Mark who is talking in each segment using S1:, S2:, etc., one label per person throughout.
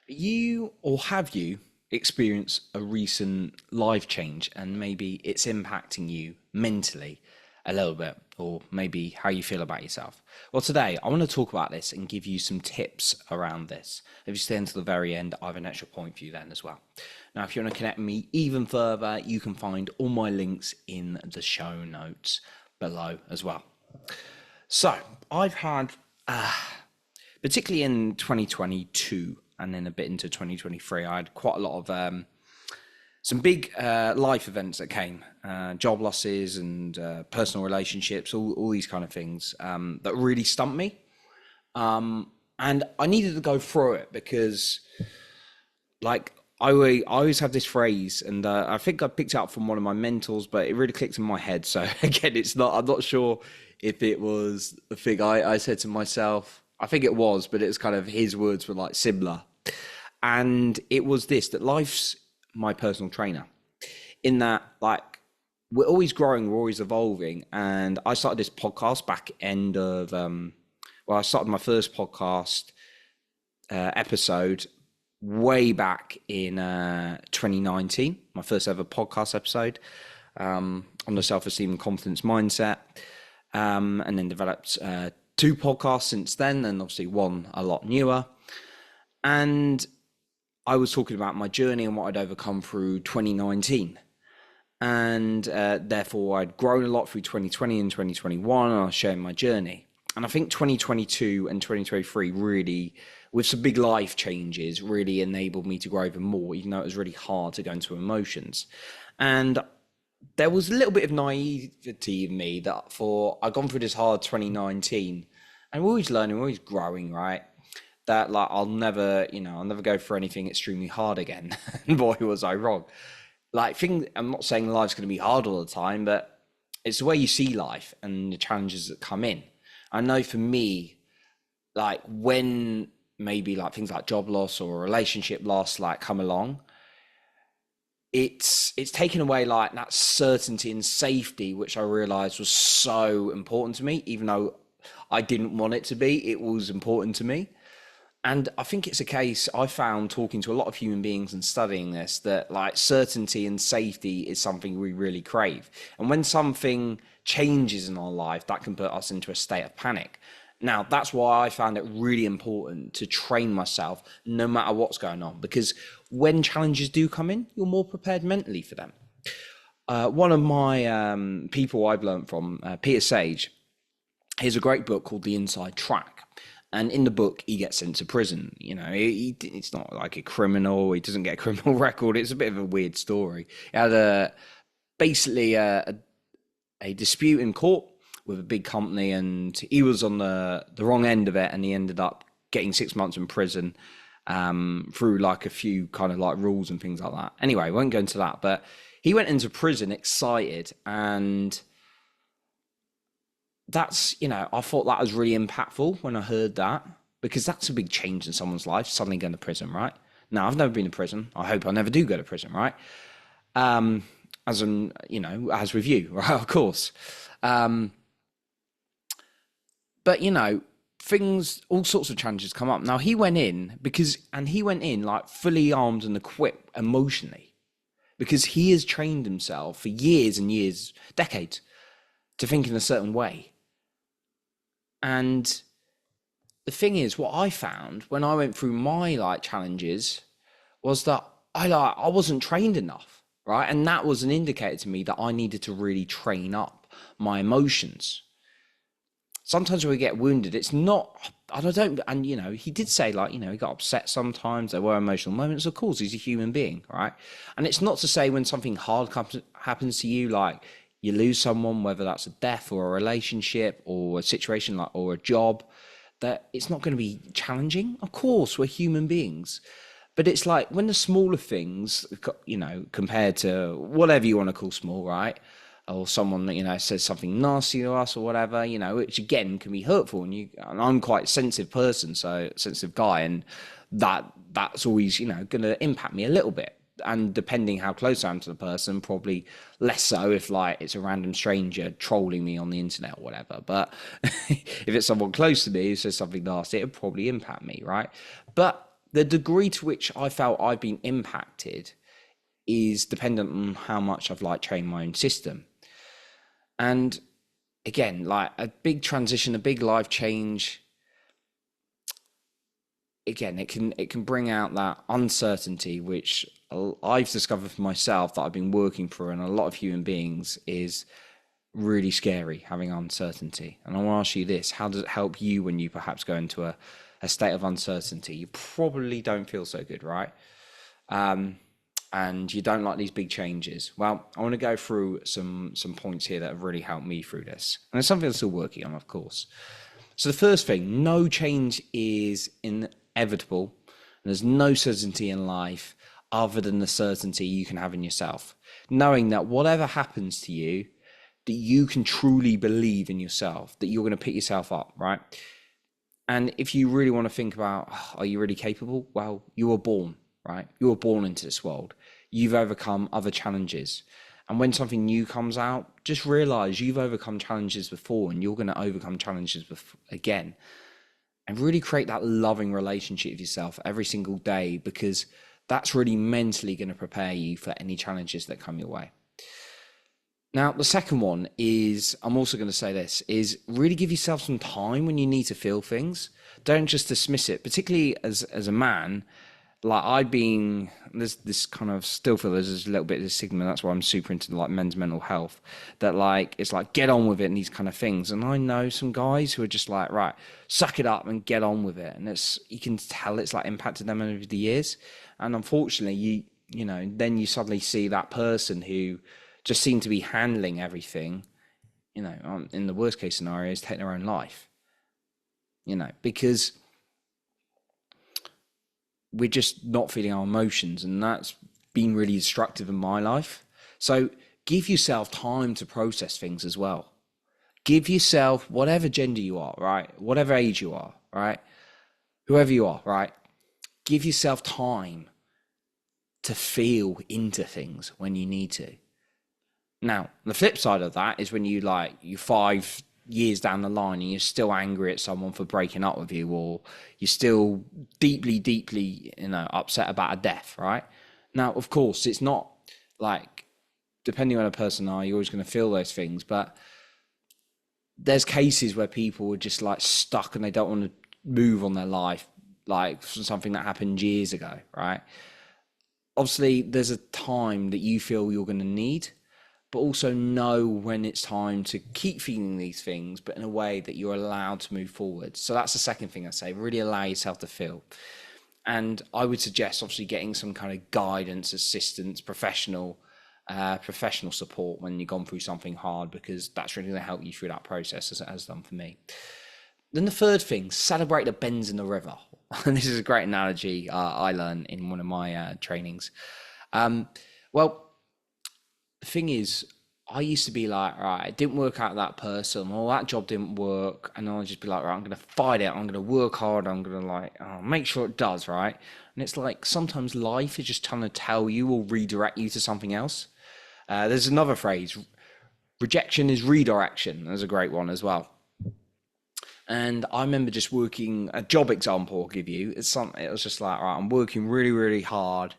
S1: You or have you experienced a recent life change and maybe it's impacting you mentally a little bit, or maybe how you feel about yourself? Well, today I want to talk about this and give you some tips around this. If you stay until the very end, I have an extra point for you then as well. Now, if you want to connect with me even further, you can find all my links in the show notes below as well. So, I've had, particularly in 2022 and then a bit into 2023, I had quite a lot of some big life events that came, job losses and personal relationships, all these kind of things that really stumped me. And I needed to go through it because, like, I always have this phrase, and I think I picked it up from one of my mentors, but it really clicked in my head. So again, I'm not sure if it was a thing I said to myself. I think it was, but it was kind of his words were like similar. And it was this, that life's my personal trainer, in that, like, we're always growing, we're always evolving. And I started this podcast back end of, I started my first podcast episode way back in 2019, my first ever podcast episode on the self-esteem and confidence mindset, and then developed two podcasts since then, and obviously one a lot newer. And I was talking about my journey and what I'd overcome through 2019. And therefore, I'd grown a lot through 2020 and 2021, and I was sharing my journey. And I think 2022 and 2023 really, with some big life changes, really enabled me to grow even more, even though it was really hard to go into emotions. And there was a little bit of naivety in me that I'd gone through this hard 2019, and we're always learning, we're always growing, right? That, like, I'll never go for anything extremely hard again. And boy, was I wrong. I'm not saying life's going to be hard all the time, but it's the way you see life and the challenges that come in. I know for me, like, when maybe like things like job loss or relationship loss like come along, it's taken away like that certainty and safety, which I realized was so important to me. Even though I didn't want it to be, it was important to me. And I think it's a case I found talking to a lot of human beings and studying this, that like certainty and safety is something we really crave. And when something changes in our life, that can put us into a state of panic. Now, that's why I found it really important to train myself no matter what's going on, because when challenges do come in, you're more prepared mentally for them. One of my people I've learned from, Peter Sage, he has a great book called The Inside Track. And in the book, he gets sent to prison. You know, it's not like a criminal. He doesn't get a criminal record. It's a bit of a weird story. He had basically a dispute in court with a big company, and he was on the wrong end of it, and he ended up getting 6 months in prison through like a few kind of like rules and things like that. Anyway, I won't go into that, but he went into prison excited, and that's, I thought that was really impactful when I heard that, because that's a big change in someone's life, suddenly going to prison, right? Now, I've never been to prison. I hope I never do go to prison, right? As with you, right? Of course. But, all sorts of challenges come up. Now, he went in like fully armed and equipped emotionally, because he has trained himself for years and years, decades, to think in a certain way. And the thing is, what I found when I went through my like challenges was that I wasn't trained enough, right? And that was an indicator to me that I needed to really train up my emotions. Sometimes when we get wounded, it's not, he did say, like, he got upset sometimes. There were emotional moments. Of course, he's a human being, right? And it's not to say when something hard happens to you, like you lose someone, whether that's a death or a relationship or a situation like, or a job, that it's not going to be challenging. Of course, we're human beings. But it's like when the smaller things, compared to whatever you want to call small, right? Or someone that, says something nasty to us or whatever, which again can be hurtful. And I'm quite a sensitive person, so sensitive guy. And that's always, going to impact me a little bit. And depending how close I am to the person, probably less so if like it's a random stranger trolling me on the internet or whatever. But if it's someone close to me who says something nasty, it'll probably impact me, right? But the degree to which I felt I've been impacted is dependent on how much I've like trained my own system. And again, like a big transition, a big life change, again, it can bring out that uncertainty, which I've discovered for myself that I've been working through, and a lot of human beings is really scary having uncertainty. And I want to ask you this: how does it help you when you perhaps go into a state of uncertainty? You probably don't feel so good, right? And you don't like these big changes. Well, I want to go through some points here that have really helped me through this, and it's something I'm still working on, of course. So the first thing, no change is inevitable, and there's no certainty in life other than the certainty you can have in yourself. Knowing that whatever happens to you, that you can truly believe in yourself, that you're going to pick yourself up, right? And if you really want to think about, are you really capable? Well, you were born, right? You were born into this world. You've overcome other challenges. And when something new comes out, just realize you've overcome challenges before and you're going to overcome challenges again. And really create that loving relationship with yourself every single day, because that's really mentally going to prepare you for any challenges that come your way. Now, the second one is, I'm also going to say this, is really give yourself some time when you need to feel things. Don't just dismiss it, particularly as a man. Like I've been, there's this kind of still feel there's a little bit of this stigma. That's why I'm super into like men's mental health, that like, it's like, get on with it and these kind of things. And I know some guys who are just like, right, suck it up and get on with it. And you can tell it's like impacted them over the years. And unfortunately, you know, then you suddenly see that person who just seem to be handling everything, you know, in the worst case scenarios, take their own life, you know, because we're just not feeling our emotions, and that's been really destructive in my life. So give yourself time to process things as well. Give yourself, whatever gender you are, right? Whatever age you are, right? Whoever you are, right? Give yourself time to feel into things when you need to. Now, the flip side of that is when you're 5 years down the line and you're still angry at someone for breaking up with you, or you're still deeply, you know, upset about a death, right? Now, of course, it's not like, depending on a person you're always going to feel those things, but there's cases where people are just like stuck and they don't want to move on their life, like something that happened years ago, right? Obviously, there's a time that you feel you're going to need, but also know when it's time to keep feeling these things, but in a way that you're allowed to move forward. So that's the second thing I say, really allow yourself to feel. And I would suggest obviously getting some kind of guidance, assistance, professional support when you've gone through something hard, because that's really going to help you through that process, as it has done for me. Then the third thing, celebrate the bends in the river. And this is a great analogy I learned in one of my trainings. Well, the thing is, I used to be like, right, it didn't work out with that person, or that job didn't work, and I'll just be like, right, I'm going to fight it, I'm going to work hard, I'm going to make sure it does, right? And it's like, sometimes life is just trying to tell you or redirect you to something else. There's another phrase, rejection is redirection. There's a great one as well. And I remember just working, a job example I'll give you, it was just like, right, I'm working really, really hard,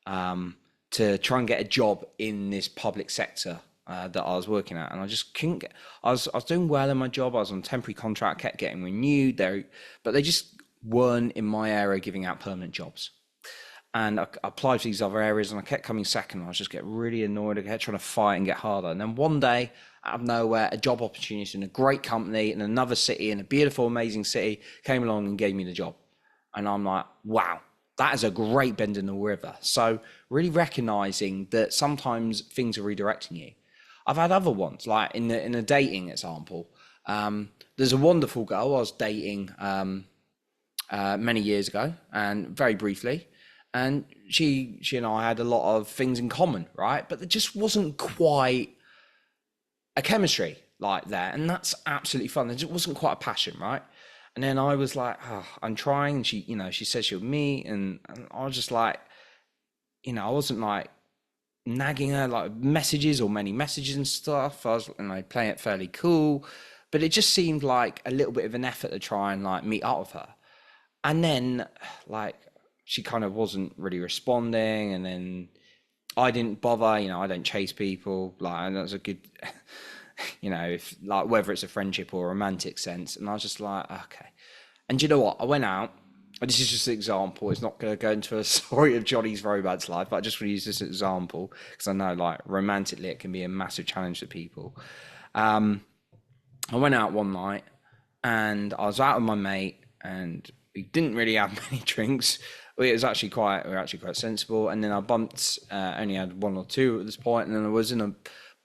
S1: to try and get a job in this public sector that I was working at, and I just couldn't get. I was doing well in my job. I was on a temporary contract, kept getting renewed there, but they just weren't in my area giving out permanent jobs. And I applied for these other areas, and I kept coming second. I was just getting really annoyed. I kept trying to fight and get harder. And then one day, out of nowhere, a job opportunity in a great company in another city, in a beautiful, amazing city, came along and gave me the job. And I'm like, wow. That is a great bend in the river. So really recognizing that sometimes things are redirecting you. I've had other ones, like in a dating example. There's a wonderful girl I was dating many years ago, and very briefly, and she and I had a lot of things in common, right? But there just wasn't quite a chemistry like that, and that's absolutely fun. There just wasn't quite a passion, right? And then I was like, I'm trying. And she said she'll meet, and I was just like, I wasn't like nagging her like messages or many messages and stuff. I was, playing it fairly cool, but it just seemed like a little bit of an effort to try and like meet up with her. And then like she kind of wasn't really responding, and then I didn't bother. I don't chase people, like, and that's a good, if like whether it's a friendship or a romantic sense. And I was just like, okay. And you know what? I went out. And this is just an example. It's not going to go into a story of Johnny's romance life, but I just want to use this example because I know, like, romantically, it can be a massive challenge for people. I went out one night and I was out with my mate, and we didn't really have many drinks. We were actually quite sensible. And then I bumped, only had one or two at this point, and then I was in a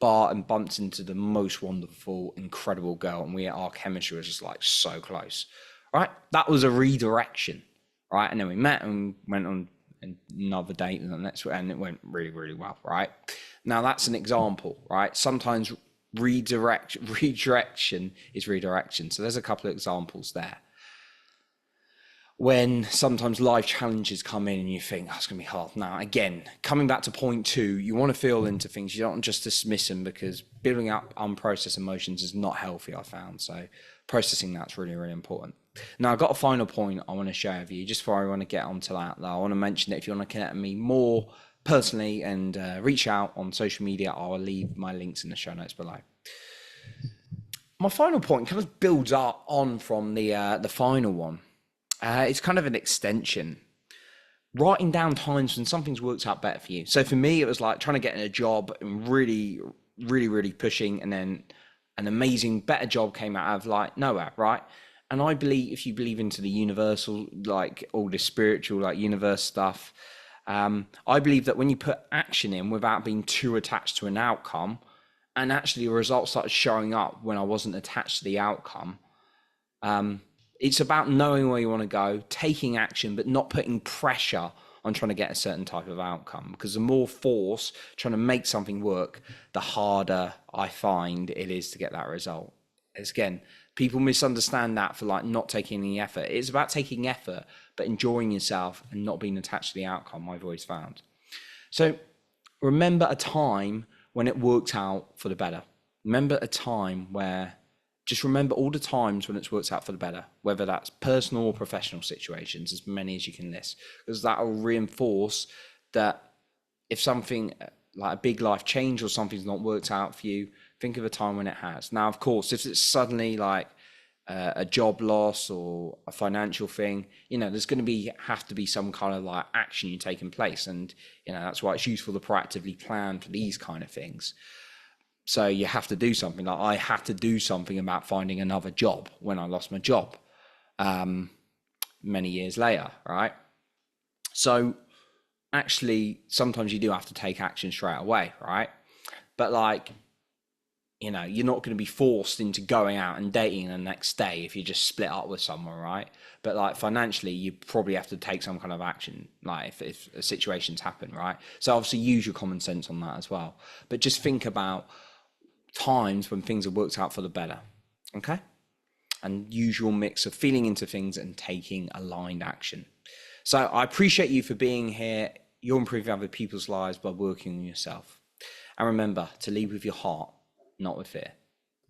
S1: bar and bumped into the most wonderful, incredible girl, and our chemistry was just like so close. Right, that was a redirection, right? And then we met and went on another date and the next one, and it went really, really well, right? Now that's an example, right? Sometimes redirection is redirection. So there's a couple of examples there. When sometimes life challenges come in and you think, oh, it's going to be hard. Now, again, coming back to point 2, you want to feel into things. You don't just dismiss them, because building up unprocessed emotions is not healthy, I found. So processing that's really, really important. Now, I've got a final point I want to share with you. Just before I want to get onto that, though, I want to mention that if you want to connect with me more personally and reach out on social media, I'll leave my links in the show notes below. My final point kind of builds up on from the final one. It's kind of an extension. Writing down times when something's worked out better for you. So for me, it was like trying to get in a job and really, really, really pushing, and then an amazing, better job came out of like nowhere, right? And I believe, if you believe into the universal, like all this spiritual, like universe stuff, I believe that when you put action in without being too attached to an outcome, and actually the results started showing up when I wasn't attached to the outcome, it's about knowing where you want to go, taking action, but not putting pressure on trying to get a certain type of outcome. Because the more force trying to make something work, the harder I find it is to get that result. It's, again, people misunderstand that for like not taking any effort. It's about taking effort, but enjoying yourself and not being attached to the outcome, I've always found. So remember a time when it worked out for the better. Remember a time where, just remember all the times when it's worked out for the better, whether that's personal or professional situations, as many as you can list, because that will reinforce that if something like a big life change or something's not worked out for you, think of a time when it has. Now, of course, if it's suddenly like a job loss or a financial thing, there's going to have to be some kind of like action you take in place. And, that's why it's useful to proactively plan for these kind of things. So you have to do something. Like I had to do something about finding another job when I lost my job many years later, right? So actually, sometimes you do have to take action straight away, right? But like, you're not going to be forced into going out and dating the next day if you just split up with someone, right? But like financially, you probably have to take some kind of action, like if situations happen, right? So obviously use your common sense on that as well. But just think about times when things have worked out for the better, okay? And use your mix of feeling into things and taking aligned action. So I appreciate you for being here. You're improving other people's lives by working on yourself. And remember to lead with your heart, not with fear.